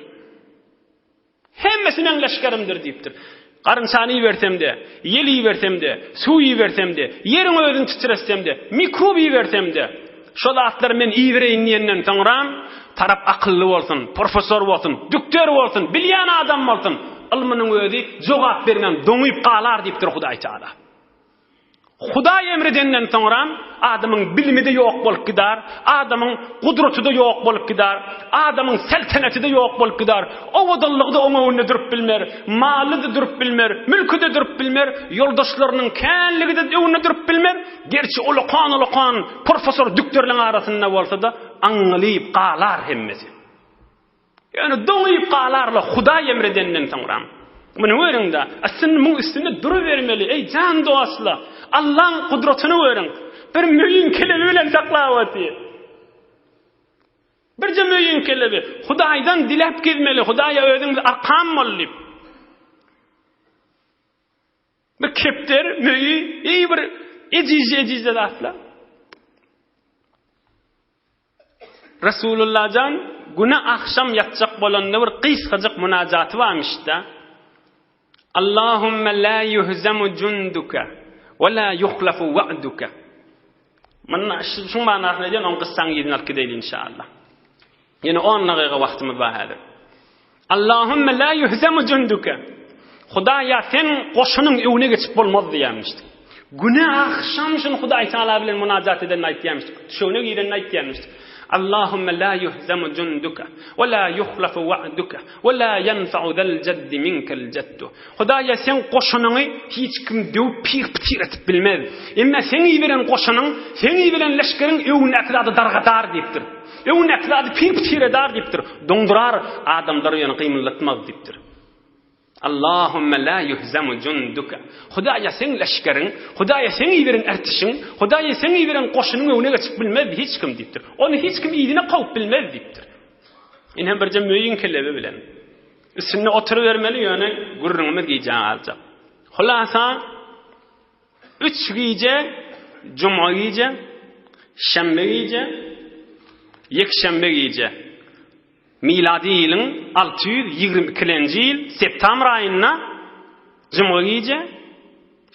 Hemmesi men leşkerimdir diýipdir. Garynçany bersemde, ýeli bersemde, suwy bersemde, ýeriň özüni titressemde, mikroby bersemde, şol zatlar men iýireýin diýenden soňram tarap akylly bolsun, professor bolsun, doktor bolsun, bilýän adam bolsun, ilminiň özi jogap bermem, doňyp galar diýipdir Hudaý Taala. Hudaý emredenden soňram adamyň bilmide ýok bolup gidar, adamyň gudretyde ýok bolup gidar, adamyň seltenetide ýok bolup gidar, owdallygda oňuňda durup bilmer, malyda durup bilmer, mülkide durup bilmer, ýoldaşlarynyň känligide öňünde durup bilmer. Gerçi ulukan professor doktorlaryň arasynda bolsa-da aňlyp galar hemmesi. Ýani doňyp galarla Hudaý emredenden soňram. Mene öýrüňde aslynda muň üstünde durup bermeli. Ey jan dostlar, Allah'ın kudretini öğren. Bir mühim kelime bilen saklawaty. Bir mühim kelime. Hudaýdan dilep gitmeli. Hudaýa özüňiz arkam bolyp. Bir kepter, mühim, iyi bir eciz atla. Resulullah jan güne akşam yatacak bolanda bir kysgaçyk munajaty varmışda. Allahümme la yuhzamu junduka ve la yukhlafu wa'duka. Mana şu manasynda diýen on kyssaň ýerine alyp gideýin inşallah. Ýene 10 dagyga wagtymyz bar häzir. Allahümme la yuhzamu junduka. Hudaýa sen goşunyň öwüne geçip bolmaz diýmişdi. Güne akşam şun Hudaý Taala bilen munajat eden aýtýarmışdy. Şonu ýerine aýtýarmışdy. Allahümme la yuhzamu junduka ve la yukhlafu wa'duka ve la yanfa'u zal jaddi minkel jaddu. Hudaýa sen goşunyňy hiç kim döwüp pir etip bilmez. Emma seni bilen goşunyň, seni bilen leşkeriň öwüne aklady dargadar diýipdir. Öwüne aklady pir edar diýipdir. Doňdurar adamlary ýany gymylatmaz diýipdir. Allahümme la yuhzamu junduka. Hudaýa sen leşkeriň, Hudaýa seni bilen ertişiň, Hudaýa seni bilen goşunyň öwüne geçip bilmez hiç kim diýipdir. Onu hiç kim ýygyna gowup bilmez diýipdir. Ine bir mühim kelime bilen üstüne oturup bermeli ýöne gurrunmy giýjäň aljak. Hulasa 3 giýje, juma giýje, şembe giýje, ýekşembe giýje. Miladi ýylyň 622-nji ýyl septembr aýyna juma giýje,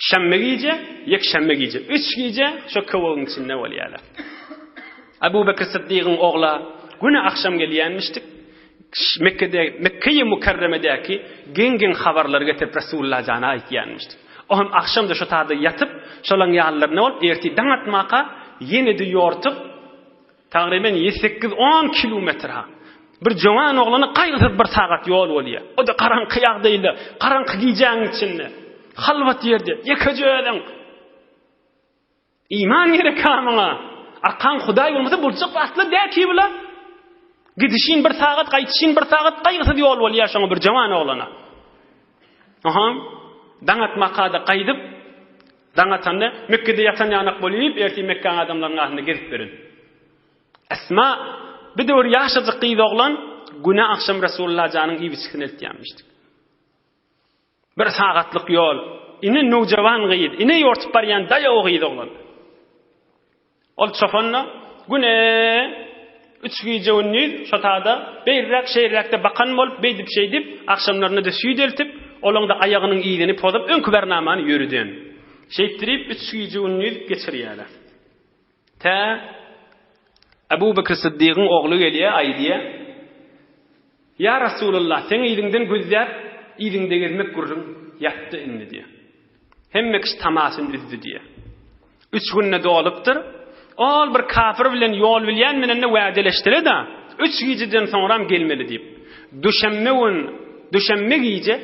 şembe giýje, ýekşembe giýje. 3 giýje şo kowagyň içinde bolýarlar. Abu Bekir Siddiq'in ogla güne akşam gelýänmişdik. Mekke-i Mukarremedäki gen habarlary getirip Resulullah jana aýtýanmışdy. O hem akşam da şo taýda ýatyp, şolaň ýallaryna bolup erti daňatmaka ýene-de ýortup tagriben 8-10 kilometr ha. Bir jowan oglany gaýryp bir sagat ýol bolýar. O da garaňky ýagdaýda, garaňky giýjäň içinde, halwat ýerde, ýekejeň. İman gerek hamyňa. Arkan Hudaý bolmasa bulçak asly däki bula. Gidişin bir sagat, gaýtışyn bir sagat, gaýryp ýol bolýar şoňa bir jowan oglana. Aha, daňat makada gaýdyp, daňatanda Mekkede ýatan ýanak bolyp, erti Mekke adamlaryň arasynda gezip berin. Esma bir de ýaşadyk gyýdy oglan, güne akşam Resulullah janyň ýygysyny eltýärmişdi. Bir sagatlyk ýol, ine nojawan gyýdy, ine ýortup barýan daýa gyýdy oglan. Ol çofonna güne 3 giýje önüz şotada beýrak şeýrakda bakan bolup beýdip şeýdip akşamlaryna da süýdeltip olaňda aýagynyň ýygyny pozup öňkü bernamany ýörüden. Şeýtirip 3 giýje önüz geçirýärler. Ta Abu Bekir Siddiq'in oglu gelýär aýdýar. Ya Rasulullah sen ýygyňdan gözlär, ýygyňda gezmek gurrun ýatdy indi diýär. Hemme kiş tamasyny üzdi diýär. 3 günne dolupdyr. Ol bir kafir bilen ýol bilýän menenne wa'deleşdirdi da 3 giýjeden soňram gelmeli diýip. Düşemme giýje,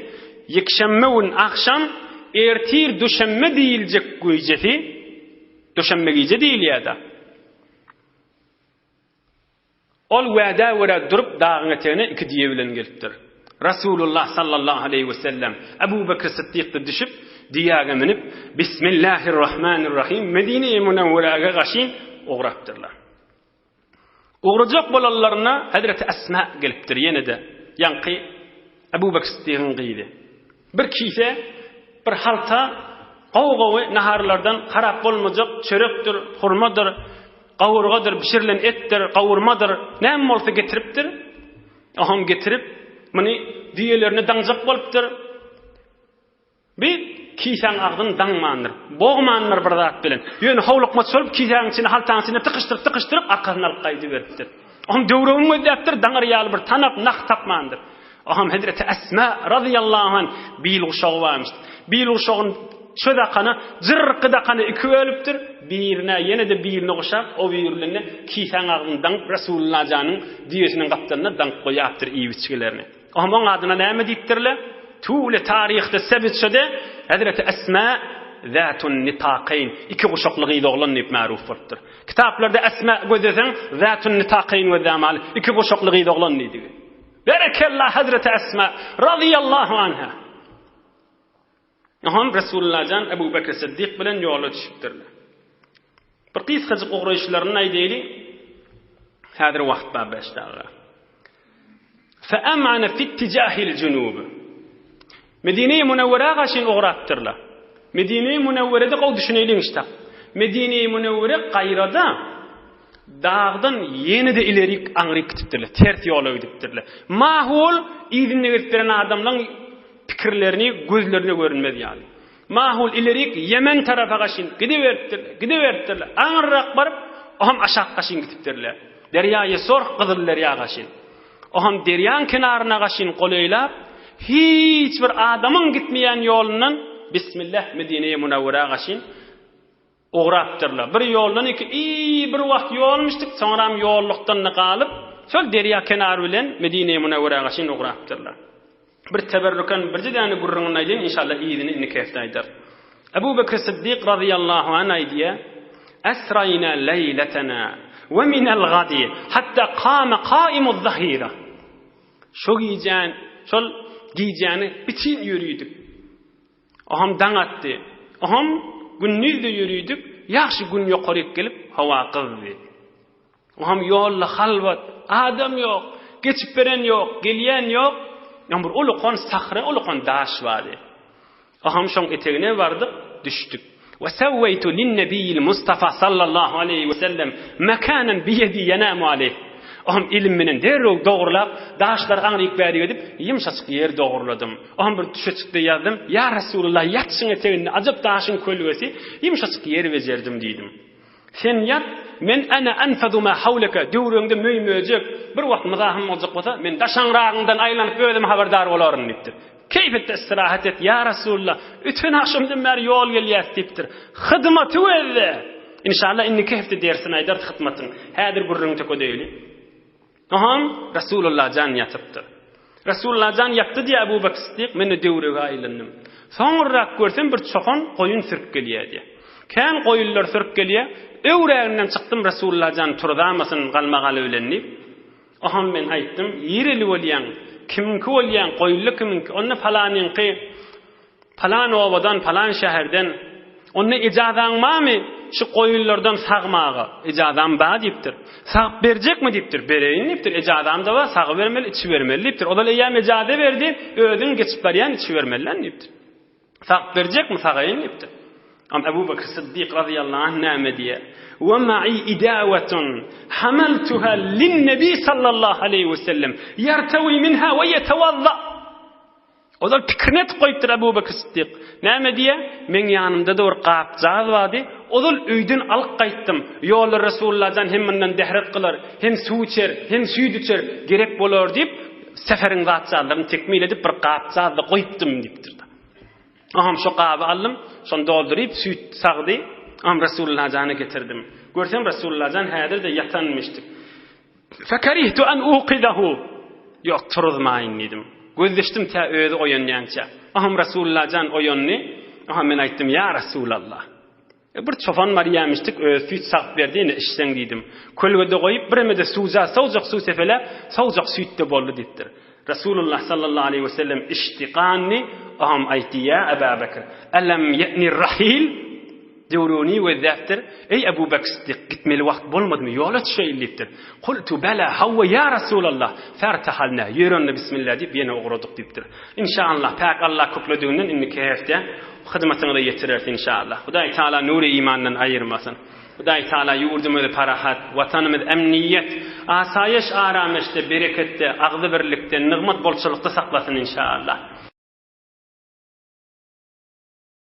ýekşemme gün akşam ertir düşemme diýiljek giýjesi. Düşemme giýje diýilýär-de. Ol wa'da wara durup dağın eteğine 2 diýe bilen gelipdir. Rasulullah sallallahu aleyhi ve sellem Abu Bekir Siddiq'ty düşüp Diýäge minip Bismillahirrahmanirrahim Medine-i Munawwaraga gaşyn ugrapdyrlar. Ugrajak bolanlaryna Hazreti Esma gelipdir ýene-de. Ýanky Abu Bakr Siddiq'in gyýdy. Bir kise bir halta gowgawy naharlardan harap bolmajak çörekdir, hurmadyr, gawurgadyr, pişirilen etdir, gawurmadyr, näme bolsa getiripdir. Aham getirip muni diýelerini daňjak bolupdyr. Bir kisäň agdyn daňmandyr. Boğmandyr bir zat bilen. Ýöne howlukma çölup kisäň içine haltaň içine tıkıştyryp arkasyna alyp gaýdy beripdir. Aham döwregini ödäpdir, daňar ýaly bir tanak nak tapmandyr. Aham Hazreti Esma radıyallahu anh bil uşağı varmış. Bil uşağın şödakana, zırrıqıdakana iki ölüptür. Birine, yine de birine uşak, o birine kisan ağından Resulullah canın diyesinin kaptanına dank koyaptır iyi biçkilerini. Aham onun adına näme diýipdirler? Tüle tarihte sebitçede Hazreti Esma zatun nitaqayn iki uşaklığı doğulan nip maruf bolupdyr. Kitaplarda Esma gözesen zatun nitaqayn we zamal iki uşaklığı doğulan nidi. Berekallah Hazreti Esma radıyallahu anha. Aham Resulullah can Ebu Bekir Siddiq bilen yola düşüpdirler. Bir qysgaçyk ugrayşylaryny aýdaýly. Häzir wagt bar başdaga. Fa am'ana fi ittijahil junub. Medine-i Munawwara gaşyn ugrapdyrlar. Medine-i Munawwarada gow düşüneýliň işte. Medine-i Munawwara gaýrada dağdan yeni de ilerik aňryk gitipdirler, ters ýola gidipdirler. Mahul iýdinle gitdiren adamlaryň pikirlerini gözlerine görünmedi ýaly. Mahul ilerik Yemen tarafa gaşyn gidiberipdirler. Aňryk baryp, aham aşak gaşyn gitipdirler. Derýaýa sorq gyzyl derýa gaşyn. Aham derýan kenaryna gaşyn goleýlap, hiç bir adamyň gitmeýän ýolundan Bismillah Medine-i Munawwara gaşyn ugrapdyrlar. Bir ýoldan iki bir wagt ýolmuşdyk, soňram ýollukdan galyp, şol derýa kenary bilen Medine-i Munawwara gaşyn ugrapdyrlar. Bir teberrükan birji däne gurrungyny aýdyn, inşallah iýdini inni käfde aýdar. Abu Bakr Siddiq radıyallahu anh aýdýa: "Asrayna leyletana ve min al-gadi hatta qama qa'imuz zahira." Şol giyjäni bitin ýürüýdik. Aham daň atdy. Aham günnüzde yürüydük, yaxşı gün yoqaryp gelip hawa qızdy. Aham ýolda halwat, adam ýok, geçip beren ýok, gelýän ýok. Ýa-bir ulukon sahra, ulukon daş bardy. Aham şoň etegine bardyk, düşdük. Ve sawwaytu lin-nabiyil Mustafa sallallahu aleyhi ve sellem makanan bi yedi yanamu aleyh. Aham ilim menen derrog dogurlap, daşlar aňryk bäri edip, ýumşaçyk ýer dogurladym. Aham bir düşeçikde ýazdım, "Ya Rasulullah, ýatşyň eteginde ajab daşyň kölgesi, ýumşaçyk ýer bejerdim" diýdim. "Sen ýat, men ana anfadu ma hawlaka", döwrüňde möýmöjek, bir wagt mızahym boljak bolsa, men daşaňragyndan aýlanyp özüm haberdar bolarym diýipdir. "Keyfetde istirahat et ya Rasulullah, ütün akşamdan beri ýol gelýär" diýipdir. "Hyzmaty welde." İnşallah inni keyfetde dersin aýdar hyzmatyň. Häzir gurrun töködeýli. Aham Resulullah can yatıptır. Resulullah can yattı diye Abu Bakr Siddiq meni döwrege aýlandım. Soňra görsem bir çoxan goýun sürüp gelýärdi. Kän goýunlar sürüp gelýär, öwräginden çykdym Resulullah can turdamasyn galmagaly bilenni. Aham men aýtdym, "Ýereli bolýan, kimki bolýan, goýunly kimki, onu falanyňky, falan obadan, falan şäherden, onu ijazan mami? Şu goýunlardan sagmagy ijazam bar diýipdir. Sag berjekmi diýipdir. Bereýin diýipdir. Ijazam da bar, sag bermeli, içi bermeli diýipdir. O da ýa ijaza berdi, ödün geçip barýan içi bermeli diýipdir. Sag berjekmi, sagaýyn diýipdir. Am Abu Bakr Siddiq radıyallahu anh näme diýär? "Wa ma'i idawatun hamaltuha lin-nabi sallallahu aleyhi ve sellem yartawi minha ve yatawadda." O da pikirnet koyupdur Abu Bakr Siddiq. Näme diýär? "Men ýanymda da bir gap jaz bardy. Odul öýden alyp gaýtdym. Ýolda Resulullahdan hem mendan dehret kılar, hem suw içer, hem süýt içer, gerek bolar" diýip seferiň zatlaryny tekmil edip bir gap jazdy goýupdym diýipdir. Aham şu gaby aldym, şonu dolduryp süýt sagdy, am Resulullah jany getirdim. Görsem Resulullah jan häzir de ýatanmyşdyk. "Fakarihtu an uqidahu." Ýok, turmaýyn dedim. Gözleşdim ta öýde oýanýança. Aham Resulullah jan oýanny, aham men aýtdym, "Ya Resulallah, bir çofan Maryamyşdyk, süýt saq berdiňi işleň diýdim. Kölgede goýup biremede suwja, sawjak suw sefele, sawjak süýtde boldy" diýipdir. Resulullah sallallahu aleyhi ve sellem iştiqanni aham aýtdy ya Ebu Bekir alam ya'ni rahil Dewruni we zäpdir. Ey Ebu Bekir Siddiq gitmeli wagt bolmadymy? Ýola düşeýlipdir. Qultu bala hawa ya Rasulullah. Fartahalna. Ýörenle bismillah diýip ýene ogradyk diýipdir. İnşallah pak Allah köplediginden inni käfde hyzmatyny da ýetirerdi inşallah. Hudaý Taala nuri imandan aýyrmasyn. Hudaý Taala ýurdumyzy parahat, watanymyz emniyet, asayiş arameşde, bereketde, agdy birlikde, nygmat bolçulukda saklasyn inşallah.